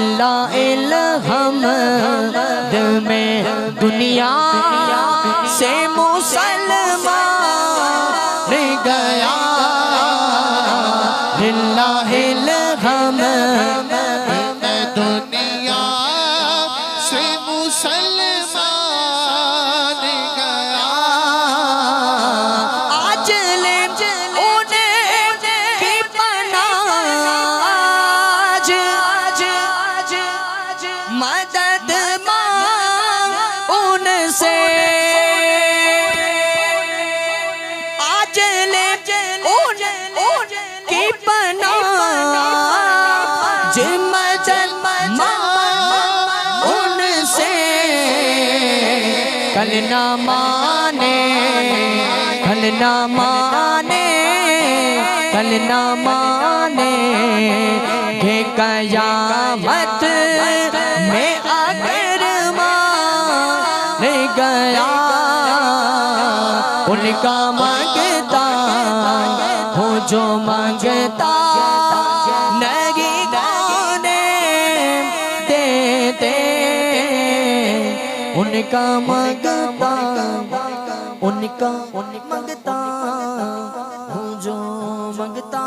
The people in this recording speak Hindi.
लिल्लाह अलहम्द में दुनिया से मुसलमान गया। लिल्लाह अलहम्द दुनिया से मुसलमान गया। आज ले उन्हें की पनाह, आज मदद मांग उनसे। आज ले उनकी पनाह मदद मांग उनसे। कल ना माने, कल ना माने, कल ना माने के कयामत में अगर मान गया। उनका मांगता हो जो मांगता नहीं गाने देते। उनका मांगता, उनका मांगता हूँ जो मांगता